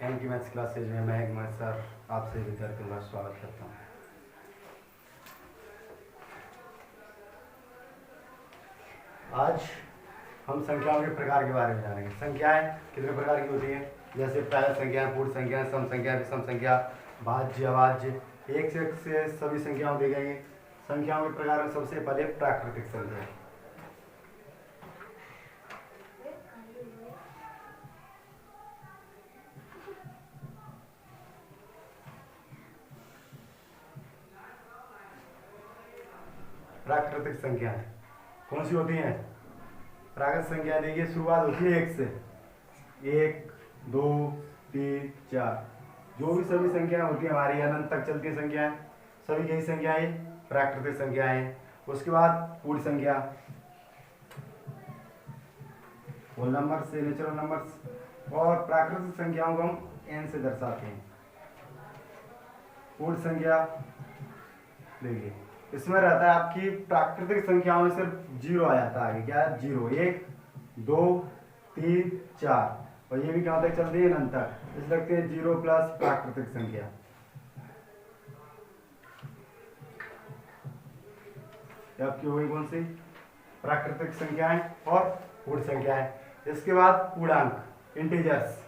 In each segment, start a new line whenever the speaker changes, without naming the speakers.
N की maths classes में मैं एक सर आपसे विद्यार्थियों का स्वागत करता हूँ। आज हम संख्याओं के प्रकार के बारे में जानेंगे। संख्याएं कितने प्रकार की होती हैं, जैसे प्रायः संख्याएं, पूर्ण संख्या, सम संख्या, विषम संख्या, भाज्य, अभाज्य, एक से सभी संख्याओं देखेंगे। संख्याओं के प्रकार में सबसे पहले प्राकृतिक संख्या। प्राकृतिक संख्याएं कौन सी होती हैं? प्राकृतिक संख्या देखिए, शुरुआत होती है एक से। 1, 2, 3, 4, जो भी सभी संख्याएं होती हैं हमारी अनंत तक चलती है संख्याएं, सभी यही संख्याएं प्राकृतिक संख्याएं। उसके बाद पूर्ण संख्या, होल नंबर से नेचुरल नंबर्स, और प्राकृतिक संख्याओं को हम n से दर्शाते हैं। पूर्ण संख्या देखिए, इसमें रहता है आपकी प्राकृतिक संख्याओं में सिर्फ जीरो आ जाता है। क्या है? जीरो। 1, 2, 3, 4, और ये भी कहां तक चलती है? अनंत तक। इस रखते हैं 0 प्लस प्राकृतिक संख्या। आपकी हो गई कौन सी? प्राकृतिक संख्याएं और पूर्ण संख्याएं। इसके बाद पूर्णांक, इंटीजर्स।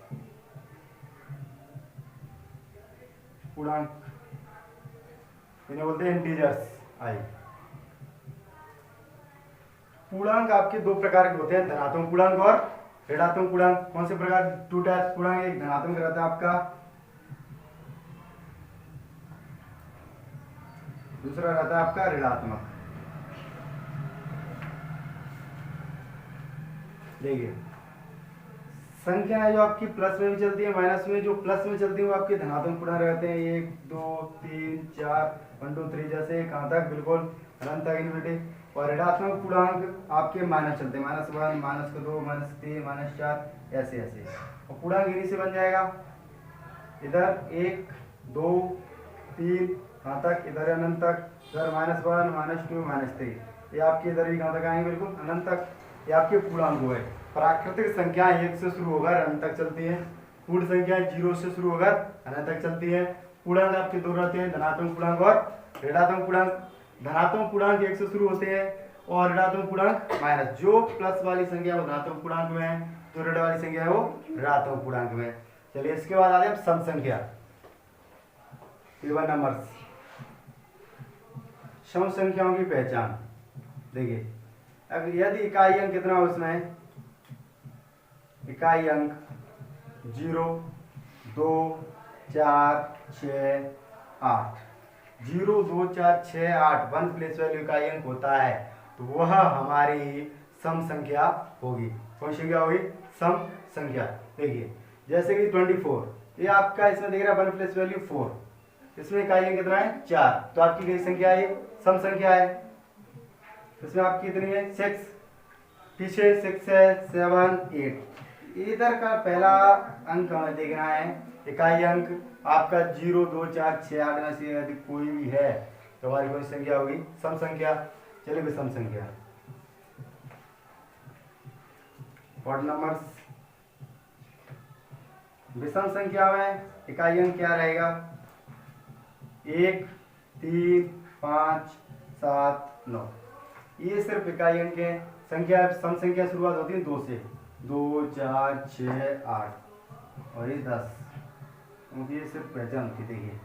पूर्णांक इन्हें बोलते हैं इंटीजर्स। आई पूर्णांक आपके दो प्रकार के होते हैं, धनात्मक पूर्णांक और ऋणात्मक पूर्णांक। कौन से प्रकार? टू टाइप्स पूर्णांक। एक धनात्मक रहता है आपका, दूसरा रहता है आपका ऋणात्मक। देखिए, संख्या है जो आपकी प्लस में भी चलती है, माइनस में। जो प्लस में चलती है वो आपके धनात्मक पूर्णांक रहते हैं। 1, 2, 3, 4, 1, 2, 3 जैसे कहां तक? बिल्कुल अनंत तक इन्फिनिटी। और ऋणात्मक पूर्णांक आपके माइनस चलते हैं, -1, -2, -3, -4, ऐसे ऐसे। और पूर्णांक इन्हीं से बन जाएगा। इधर 1, 2, 3 कहां तक? इधर अनंत तक। इधर -1, -2, -3, ये आपके इधर भी कहां तक आएंगे? बिल्कुल अनंत तक। ये आपके पूर्णांक हुए। प्राकृतिक संख्याएं 1 से शुरू होकर अनंत तक चलती हैं। पूर्ण संख्याएं 0 से शुरू होकर अनंत तक चलती हैं। पूर्णांक आपके दो रहते हैं, धनात्मक पूर्णांक और ऋणात्मक पूर्णांक। धनात्मक पूर्णांक 1 से शुरू होते हैं और ऋणात्मक पूर्णांक माइनस। जो प्लस वाली संख्या वो धनात्मक पूर्णांक में है, जो ऋण वाली संख्या है वो ऋणात्मक पूर्णांक में। चलिए, इसके बाद आ जाए सम संख्या, इवन नंबर्स। सम संख्याओं की पहचान देखिए, अगर यदि इकाई अंक कितना हो उसमें? इकाई अंक 0, 2, 4, 6, 8। 0, 2, 4, 6, 8 वन प्लेस वैल्यू इकाई अंक होता है, तो वह हमारी सम संख्या होगी। कौन सी संख्या होगी? सम संख्या। देखिए, जैसे कि 24, ये आपका इसमें देख रहा है वन प्लेस वैल्यू 4, इसमें इकाई अंक कितना है? 4, तो आपकी कई संख्या है? सम संख्या है। इसमें आपकी कितनी है? 6, पीछे 6 है, 7, 8। इधर का पहला अंक हमें देखना है, इकाई अंक आपका 0, 2, 4, 6, 8 में से यदि कोई भी है तो हमारी कौन सी संख्या होगी? सम संख्या। चलिए, विषम संख्या, ऑड नंबर्स। विषम संख्या में इकाई अंक क्या रहेगा? 1, 3, 5, 7, 9। ये सिर्फ इकाई अंक है। संख्या सम संख्या शुरुआत होती है 2 से। 2, 4, 6, 8 और ये 10। ये सिर्फ पहचान होती। देखिए,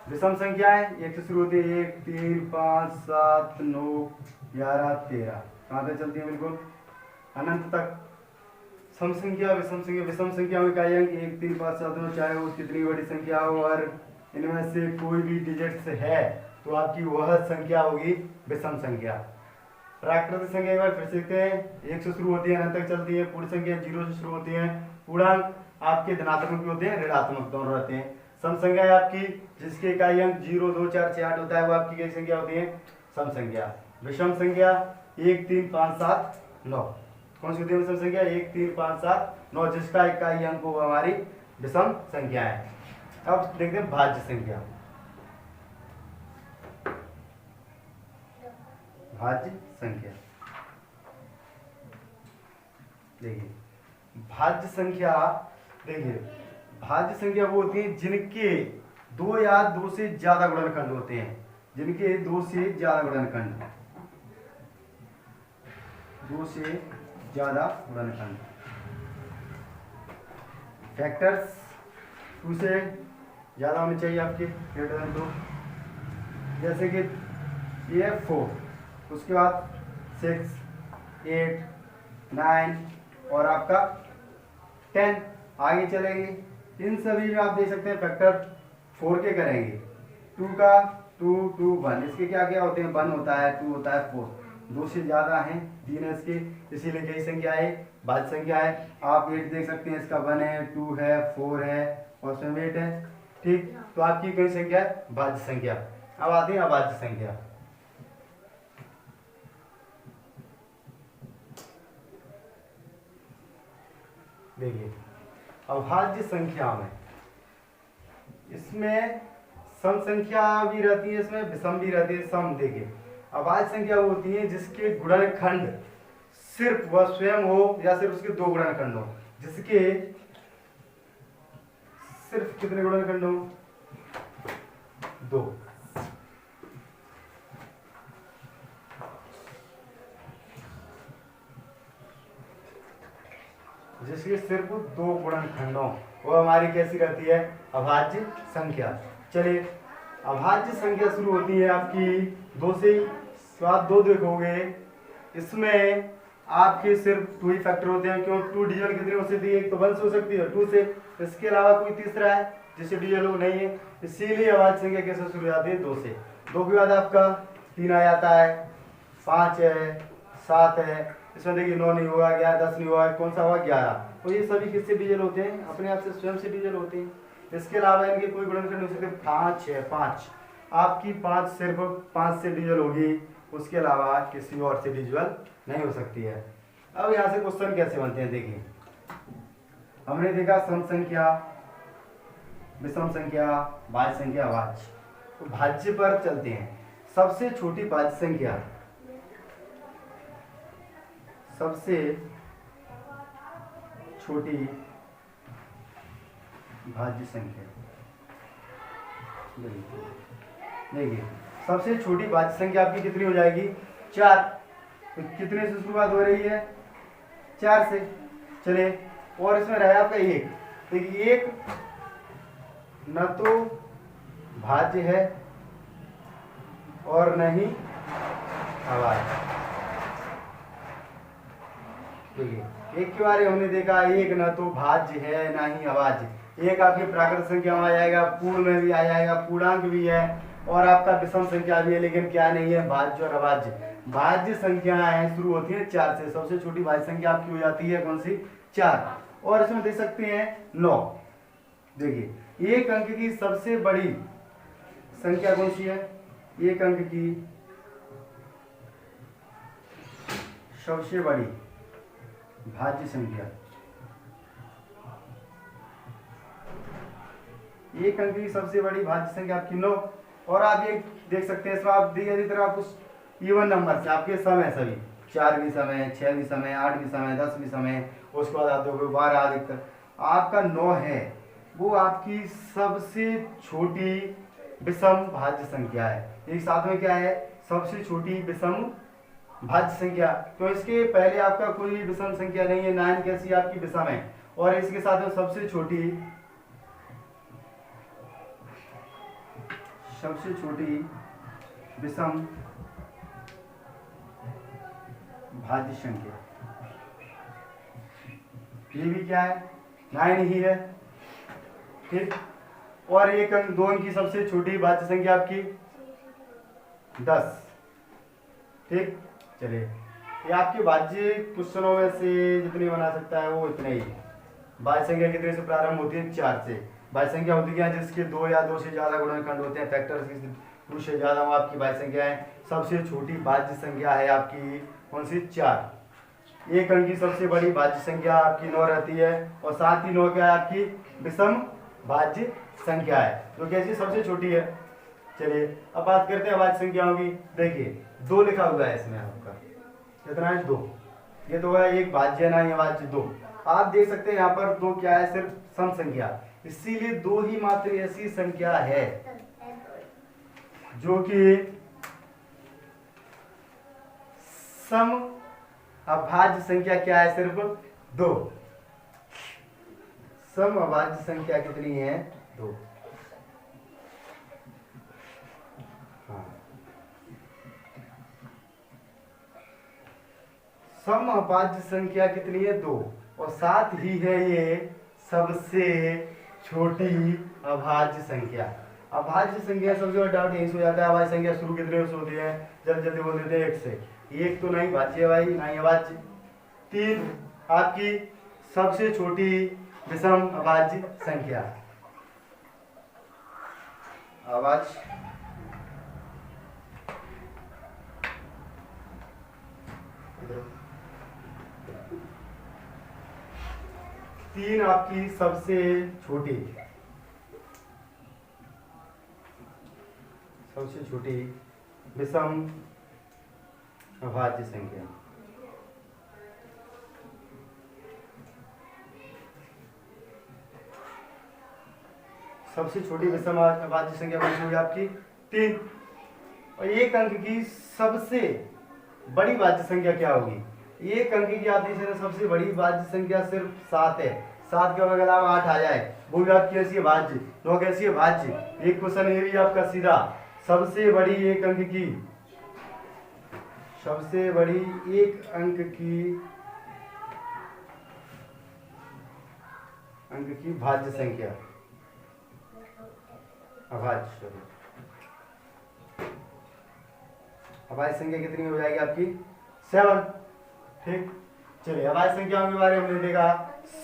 विषम संख्याएं 1 से शुरू होती है। 1, 3, 5, 7, 9, 11, 13 कहां तक चलती है? बिल्कुल अनंत तक। सम संख्या, विषम संख्या। विषम संख्या में इकाई अंक 1, 3, 5, 7, 9, चाहे वो कितनी बड़ी संख्या हो और इनमें से कोई भी डिजिट्स है तो आपकी वह संख्या होगी विषम संख्या। प्राकृतिक संख्या एक बार फिर से देखते हैं, 1 से शुरू होती है, अनंत तक चलती है। पूर्ण संख्या 0 से शुरू होती है। पूर्णांक आपके धनात्मक भी होते हैं, ऋणात्मक दोनों रहते हैं। सम संख्या है आपकी जिसके इकाई अंक 0, 2, 4, 6, 8 होता है, वो आपकी कई संख्या होती है? सम संख्या। विषम संख्या 1, 3, 5, 7, 9 कौन सी होती है? विषम संख्या 1, 3, 5, 7, 9 जिसका इकाई अंक वो हमारी विषम संख्या है। अब देखते हैं भाज्य संख्या। भाज्य संख्या देखिए, भाज्य संख्या देखिए, भाज्य संख्या वो होती है जिनके दो या दो से ज्यादा गुणनखंड होते हैं, जिनके दो से ज्यादा गुणनखंड, दो से ज्यादा गुणनखंड, फैक्टर्स 2 से ज्यादा होने चाहिए आपके, ग्रेटर देन 2, जैसे कि ये 4, उसके बाद 6, 8, 9 और आपका 10 आगे चलेंगे। इन सभी में आप देख सकते हैं फैक्टर 4 के करेंगे, 2 का 2, 2, 1, इसके क्या क्या होते हैं, 1 होता है, 2 होता है, 4, 2 से ज्यादा हैं, 3 है इसके, इसीलिए कई संख्या है, भाज्य संख्या है। आप 8 देख सकते हैं, इसका 1 है, 2 है, 4 है और उसमें 8 है, ठीक। तो आपकी कई संख्या है भाज्य संख्या। अब आती है अभाज्य संख्या। देखिए अभाज्य संख्या में इसमें सम संख्या भी रहती है, इसमें विषम भी रहती है। सम देखिए अभाज्य संख्या वो होती है जिसके गुणनखंड सिर्फ वह स्वयं हो या सिर्फ उसके दो गुणनखंड हो, जिसके सिर्फ कितने गुणनखंड हो, 2। जिसके सिर्फ 2 गुणनखंड हो, वो हमारी कैसी रहती है, अभाज्य संख्या। चलिए अभाज्य संख्या शुरू होती है आपकी 2 से, तो आप 2 देखोगे, इसमें आपके सिर्फ 2 ही फैक्टर होते हैं। क्यों, 2 डिजिटल कितनी हो सकती है, एक तो 1 से हो सकती है, 2 से, इसके अलावा कोई तीसरा है जिससे डिजिटल हो नहीं है, इसीलिए अभाज्य संख्या कैसे शुरू होती है, 2 से। 2 के बाद आपका 3 आ जाता है, 5 है, 7 है, इसमें देखिए 9 नहीं होगा, 11, 10 नहीं होगा, कौन सा होगा, 11। तो ये सभी किससे डिजिटल होते हैं, अपने आप से स्वयं से डिजिटल होते हैं। इसके अलावा इनके कोई गुणनखंड हो सकते, 5 है, 5 आपकी 5 सिर्फ 5 से डिजिटल होगी, उसके अलावा किसी और से डिजिटल नहीं हो सकती है। अब यहाँ से क्वेश्चन कैसे बनते हैं, देखिए हमने देखा सम संख्या, विषम संख्या, भाज्य संख्या, अभाज्य। तो भाज्य पर चलते हैं। सबसे छोटी भाज्य संख्या, सबसे छोटी भाज्य संख्या, देखिए सबसे छोटी भाज्य संख्या आपकी कितनी हो जाएगी, 4। तो कितने से शुरुआत हो रही है, 4 से। चलिए और इसमें रहा आपका 1, तो 1 न तो भाज्य है और न ही अभाज्य। देखिए 1 के बारे में हमने देखा, 1 न तो भाज्य है ना ही अभाज्य। 1 आपकी प्राकृत संख्या में आ जाएगा, पूर्ण में भी आ जाएगा, पूर्णांक भी है और आपका विषम संख्या भी है, लेकिन क्या नहीं है, भाज्य और अभाज्य। भाज्य संख्याएं शुरू होती है 4 से। सबसे छोटी भाज्य संख्या आपकी हो जाती है कौन सी, 4। और इसमें देख सकते हैं 9। देखिए 1 अंक की सबसे बड़ी संख्या कौन सी है, 1 अंक की सबसे बड़ी भाज्य संख्या, 1 अंक की सबसे बड़ी भाज्य संख्या आपकी 9। और आप ये देख सकते हैं, इसमें आप धीरे धीरे आप उस इवन नंबर से आपके समय सभी 4 भी समय, 6 भी समय, 8 भी समय, 10 भी समय, उसके बाद आप देखोगे 12 अधिकतर। आपका 9 है वो आपकी सबसे छोटी विषम भाज्य संख्या है। एक साथ में क्या है, सबसे छोटी विषम भाज्य संख्या। तो इसके पहले आपका कोई विषम संख्या नहीं है, 9 कैसी आपकी विषम है, और इसके साथ में सबसे छोटी विषम भाज्य संख्या, ये भी क्या है, 9 ही है, ठीक। और 1 अंक 2 अंक की सबसे छोटी भाज्य संख्या आपकी 10, ठीक। चलिए ये आपके भाज्य क्वेश्चनों में से जितनी बना सकता है वो इतने ही। भाज्य संख्या कितने से प्रारंभ होती है, 4 से। भाज्य संख्या होती है जिसके 2 या 2 से ज्यादा गुणनखंड होते हैं, फैक्टर्स की 2 से ज्यादा वो आपकी भाज्य संख्या है। सबसे छोटी भाज्य संख्या है आपकी कौन सी, 4। 1 अंक की सबसे बड़ी भाज्य संख्या आपकी 9 रहती है, और साथ ही 9 क्या है आपकी विषम भाज्य संख्या है, जो कैसी सबसे छोटी है। चलिए अब बात करते हैं भाज्य संख्याओं की। देखिए 2 लिखा हुआ है इसमें आपका, कितना है, 2। ये तो है एक भाज्य ना, ये भाज्य 2। आप देख सकते हैं यहाँ पर दो क्या है, सिर्फ सम संख्या, इसीलिए दो ही मात्र ऐसी संख्या है जो कि सम अभाज्य संख्या क्या है, सिर्फ दो। सम अभाज्य संख्या कितनी है, दो। हाँ, सम अभाज्य संख्या कितनी है, दो, और साथ ही है ये सबसे छोटी अभाज्य संख्या। अभाज्य संख्या सबसे बड़ा डाउट यही हो जाता है, अभाज्य संख्या शुरू कितने से होती है, जल्दी जल्दी बोल देते हैं एक से। एक तो नहीं भाज्य भाई, नहीं अभाज्य। तीन आपकी सबसे छोटी विषम अभाज्य संख्या, अभाज्य तीन आपकी सबसे छोटी विषम अभाज्य संख्या। सबसे छोटी विषम अभाज्य संख्या कौन सी होगी आपकी, तीन। और एक अंक की सबसे बड़ी भाज्य संख्या क्या होगी, एक अंक की आती है सबसे बड़ी भाज्य संख्या सिर्फ 7 है। 7 के अलावा 8 आ जाए वो भी आपकी कैसी है, भाज्य। 9 कैसी है, भाज्य। एक क्वेश्चन ये भी आपका सीधा, सबसे बड़ी एक अंक की, सबसे बड़ी एक अंक की भाज्य संख्या, अभाज्य संख्या कितनी हो जाएगी आपकी, 7। ठीक, चलिए अभाज्य संख्याओं के बारे में हमने देखा।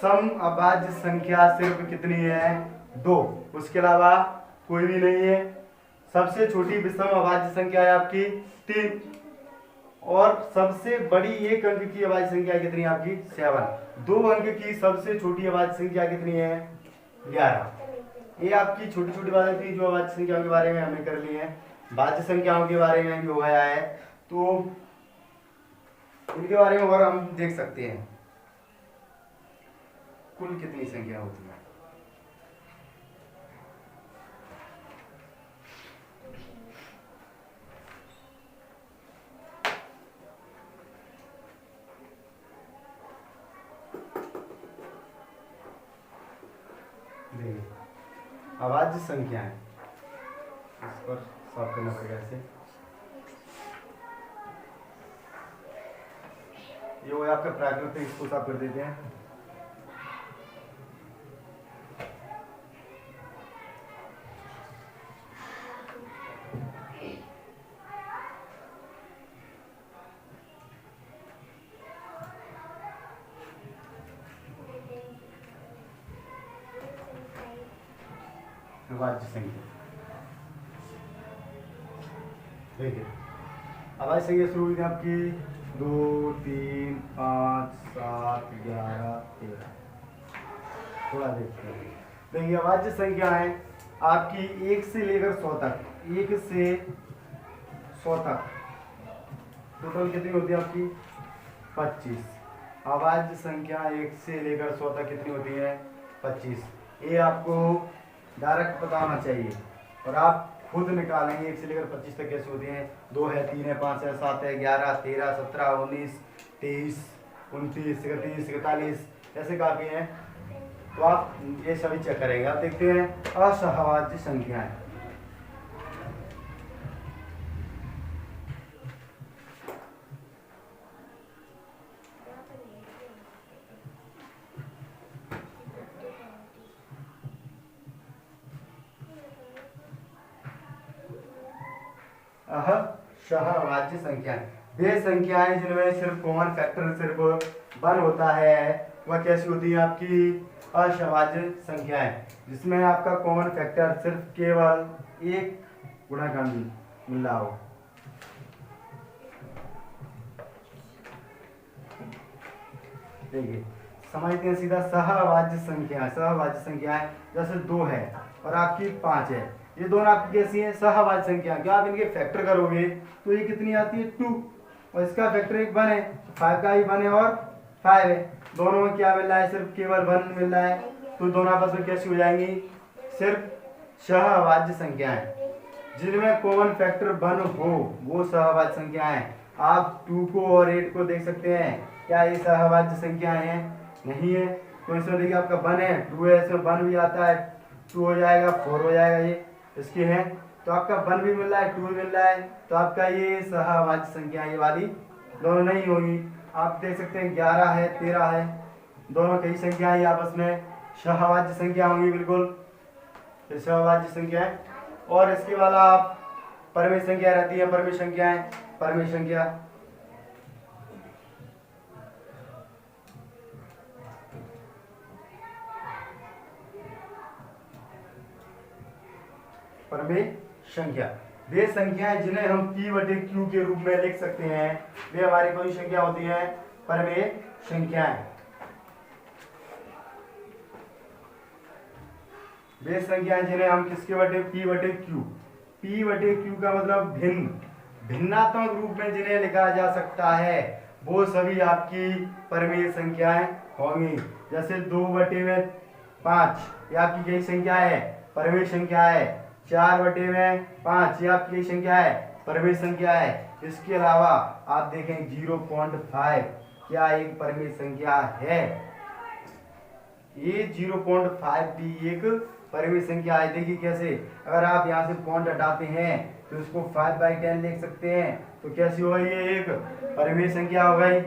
सम अभाज्य संख्या सिर्फ कितनी है, 2, उसके अलावा कोई भी नहीं है। सबसे छोटी विषम अभाज्य संख्या है आपकी 3, और सबसे बड़ी एक अंक की अभाज्य संख्या कितनी है आपकी, 7। 2 अंक की सबसे छोटी अभाज्य संख्या कितनी है, 11। ये आपकी छोटी छोटी बातें थी जो अभाज्य संख्याओं के बारे में हमने कर ली है। भाज्य संख्याओं के बारे में भी हो गया है, तो इनके बारे में और हम देख सकते हैं कुल कितनी संख्या होती है। देखिए अभाज्य संख्याएं, इस पर सॉल्व करना पड़ेगा ऐसे। ये वो आपका प्राकृतिक, इसको साफ कर देते हैं। अभाज्य संख्या, देखिए अभाज्य संख्या शुरू हुई थी आपकी 2, 3, 5, 7, 11, 13। थोड़ा देखते हैं। देखिए अभाज्य संख्या है आपकी 1 से लेकर 100 तक, 1 से 100 तक टोटल कितनी होती है आपकी, 25। अभाज्य संख्या 1 से लेकर 100 तक कितनी होती है, 25। ये आपको डायरेक्ट पता होना चाहिए और आप खुद निकालेंगे 1 से लेकर 25 तक कैसे होती हैं। 2 है, 3 है, 5 है, 7 है, 11, 13, 17, 19, 23, 29, 31, 41, ऐसे काफी हैं। तो आप ये सभी चेक करेंगे। आप देखते हैं असहभाज्य संख्याएं। सहभाज्य संख्याएं वे संख्याएं जिनमें सिर्फ कॉमन फैक्टर सिर्फ 1 होता है, वह कैसी होती है आपकी असहभाज्य संख्याएं, जिसमें आपका कॉमन फैक्टर सिर्फ केवल 1 गुणा का मिल रहा हो। देखिए समझते हैं सीधा। सहभाज्य संख्याएं जैसे 2 है और आपकी 5 है, ये दोनों आपकी कैसी हैं, सहभाज्य संख्या। क्या आप इनके फैक्टर करोगे तो ये कितनी आती है, 2, और इसका फैक्टर 1 1 है, 5 का ही 1 है और 5 है। दोनों में क्या मिल रहा है, सिर्फ केवल 1 मिल रहा है, तो दोनों आपस में कैसी हो जाएंगी, सिर्फ सहअभाज्य संख्याएं। जिनमें कॉमन फैक्टर 1 हो वो सहअभाज्य संख्याएं। आप 2 को और 8 को देख सकते हैं, क्या ये सहअभाज्य संख्याएं हैं, नहीं है। तो इसमें देखिए आपका 1 है, 2 है, इसमें 1 भी आता है, 2 हो जाएगा, 4 हो जाएगा, ये इसके हैं। तो आपका 1 भी मिल रहा है, 2 भी मिल रहा है, तो आपका ये सहअभाज्य संख्या ये वाली दोनों नहीं होगी। आप देख सकते हैं 11 है, 13 है, दोनों कई संख्याएं आपस में सहअभाज्य संख्या होंगी, बिल्कुल सहअभाज्य संख्या है। और इसके बाद आप परमेय संख्या रहती है, परमेय संख्याएं, परमेय संख्या परमेय संख्या वे संख्याएं जिन्हें हम p/q के रूप में लिख सकते हैं, वे हमारी कौन सी संख्या होती है, परमेय संख्याएं। वे संख्याएं जिन्हें हम किसके बटे p/q, p/q का मतलब भिन्न, भिन्नात्मक रूप में जिन्हें लिखा जा सकता है वो सभी आपकी परमेय संख्याएं होंगी। जैसे 2/5 ये आपकी कई संख्या है, परमेय संख्या है। 4/5 ये आपकी संख्या है, परमेय संख्या है। इसके अलावा आप देखें 0.5 क्या एक परमेय संख्या है, ये 0.5 भी एक परमेय संख्या है। देखिए कैसे, अगर आप यहाँ से पॉइंट हटाते हैं तो इसको 5/10 लिख सकते हैं, तो कैसी हो गई, ये एक परमेय संख्या हो गई।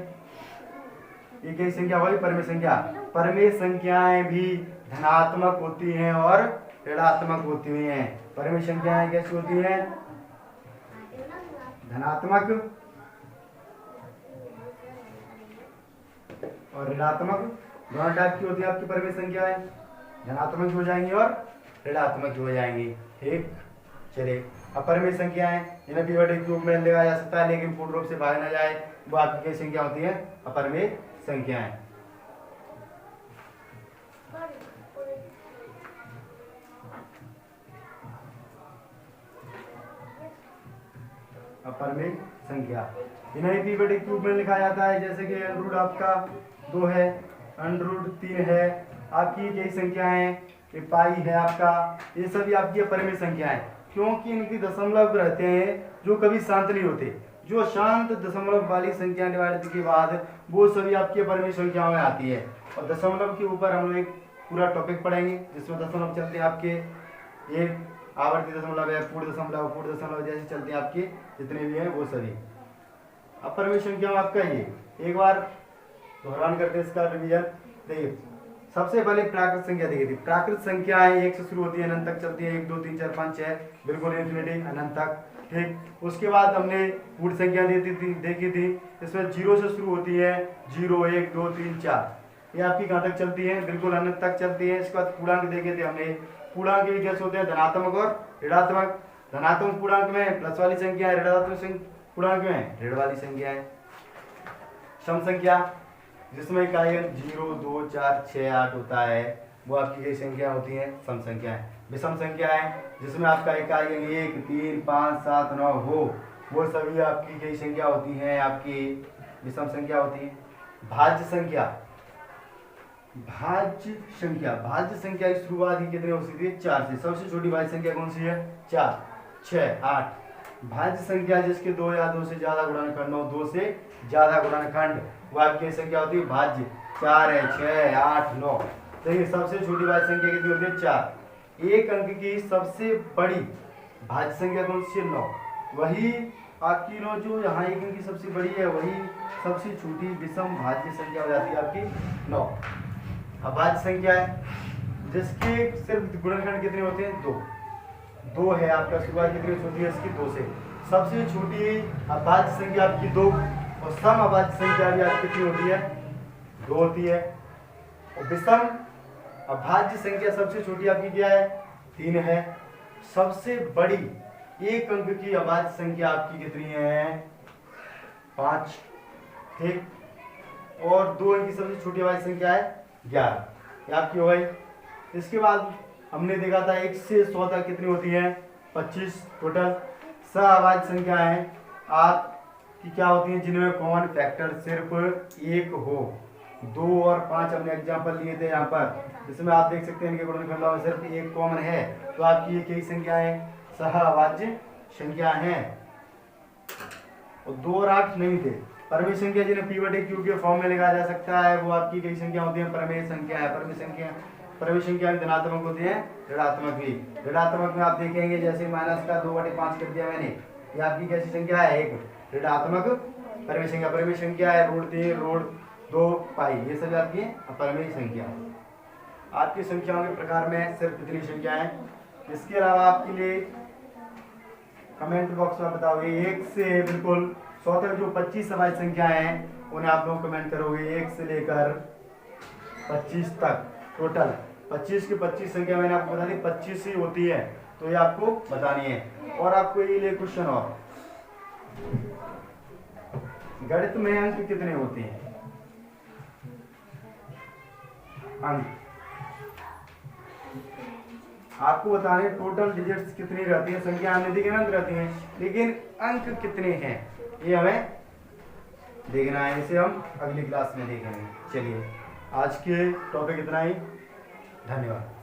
ये कैसी संख्या हो गई, परमेय संख्या। परमेय संख्याएं भी धनात्मक होती हैं और ऋणात्मक होती हैं। परमेय संख्याएं कैसी होती हैं, धनात्मक और ऋणात्मक, दोनों टाइप की होती है आपकी परमेय संख्याएं, धनात्मक हो जाएंगी और ऋणात्मक हो जाएंगी। ठीक, चलिए अब परमेय संख्याएं जिन्हें p/q में लिखा जा सकता है लेकिन पूर्ण रूप से भाग ना जाए, वो आपकी क्या संख्या होती है, अपरमेय संख्याएं। अपरमेय संख्या इन्हें p/q में लिखा जाता है, जैसे कि √ आपका 2 है, √3 है, आपकी कई संख्याएं, ये पाई है आपका, ये सभी आपकी अपरमेय संख्याएं, क्योंकि इनकी दशमलव रहते हैं जो कभी शांत नहीं होते। जो शांत दशमलव वाली संख्या डिवाइड के बाद वो सभी आपकी अपरमेय संख्याओं में आती है। और दशमलव के ऊपर हम लोग एक पूरा टॉपिक पढ़ेंगे जिसमें दशमलव चलते हैं आपके, ये आवर्ती दशमलव है, पूर्ण दशमलव जैसे चलते हैं आपके जितने भी हैं वो सभी अपरमेय संख्या आपका। ये एक बार दोहरान करते हैं इसका रिवीजन। देखिए सबसे पहले प्राकृत संख्या देखी थी, प्राकृत संख्याएं 1 से शुरू होती है, अनंत तक चलती है, 1 2 3 4 5 6 बिल्कुल इन्फिनिटी अनंत तक। ठीक, उसके बाद हमने पूर्ण संख्या देखी थी, इसमें 0 से शुरू होती है, 0 1 2 3 4, ये आपकी कहाँ तक चलती है, बिल्कुल अनंत तक चलती है। इसके बाद पूर्णांक देखे थे हमने, पूर्णांक भी कैसे होते हैं, धनात्मक और ऋणात्मक। धनात्मक पूर्णांक में प्लस वाली संख्या है, ऋणात्मक पूर्णांक में ऋण वाली संख्या है। सम संख्या जिसमें इकाइयां 0 2 4 6 8 होता है वो आपकी कई संख्या होती हैं, सम संख्याएं। विषम संख्याएं जिसमें आपका इकाइयां 1 3 5 7 9 हो वो सभी आपकी कई संख्या होती हैं, आपकी विषम संख्या होती है। भाज्य संख्या, भाज्य संख्या की शुरुआत ही कितने हो सकती है, 4 से। सबसे छोटी भाज्य संख्या कौन सी है, 4 6 8। भाज्य संख्या जिसके 2 या 2 से ज्यादा गुणनखंड हो, 2 से ज्यादा गुणनखंड, वो आपकी संख्या होती है भाज्य। 4 है, 6 8 9। देखिए सबसे छोटी भाज्य संख्या कितनी होती है, 4। एक अंक की सबसे बड़ी भाज्य संख्या कौन सी है, 9। वही आपकी 9 जो यहाँ एक अंक की सबसे बड़ी है वही सबसे छोटी विषम भाज्य संख्या हो जाती है आपकी 9। अब भाज्य संख्या है जिसके सिर्फ गुणनखंड कितने होते हैं, 2 है आपका, शुरुआत कितनी होती है इसकी, 2 से। सबसे छोटी अभाज्य संख्या आपकी 2 और सम अभाज्य संख्या भी आपकी कितनी होती है, 2 होती है। और विषम अभाज्य संख्या सबसे छोटी आपकी क्या है, 3 है। सबसे बड़ी एक अंक की अभाज्य संख्या आपकी कितनी है, 5। ठीक, और 2 अंक की सबसे छोटी अभाज्य संख्या है 11, ये आपकी हो गई। इसके बाद हमने देखा था 1 से 100 तक कितनी होती है, 25 टोटल। सहअभाज्य संख्याएं आपकी क्या होती हैं, जिनमें कॉमन फैक्टर सिर्फ 1 हो, 2 और 5 हमने एग्जाम्पल लिए थे यहाँ पर, जिसमें आप देख सकते हैं इनके गुणनखंडों में सिर्फ एक कॉमन है, तो आपकी ये कई संख्याएं सहअभाज्य संख्या हैं। और 2 और 8 नहीं थे। परमेय संख्या जिन्हें P/Q के फॉर्म में लिखा जा सकता है वो आपकी कई संख्या होती है, परमेय संख्या है। परमेय संख्या धनात्मक होती है, ऋणात्मक भी। ऋणात्मक में आप देखेंगे जैसे माइनस का 2/5 कर दिया मैंने, ये आपकी कैसी संख्या है, एक ऋणात्मक परमेय संख्या। परमेय संख्या है √3 √2 पाई, ये सब आपकी परमेय संख्या। आपकी संख्याओं के प्रकार में सिर्फ इतनी संख्याएं। इसके अलावा आपके लिए कमेंट बॉक्स में बताओगे 1 से बिल्कुल 100 तक जो 25 अभाज्य संख्याएं हैं उन्हें आप लोग कमेंट करोगे, 1 से लेकर 25 तक टोटल 25 की 25 संख्या मैंने आपको बता दी 25 ही होती है, तो ये आपको बतानी है। और आपको ये लिए क्वेश्चन, और गणित में अंक कितने होते हैं, अंक आपको बताने टोटल डिजिट्स कितनी रहती है, संख्या अनधिक अनंत रहती हैं, लेकिन अंक कितने हैं ये हमें देखना है। इसे हम अगली क्लास में देखेंगे। चलिए आज के टॉपिक इतना ही, धन्यवाद।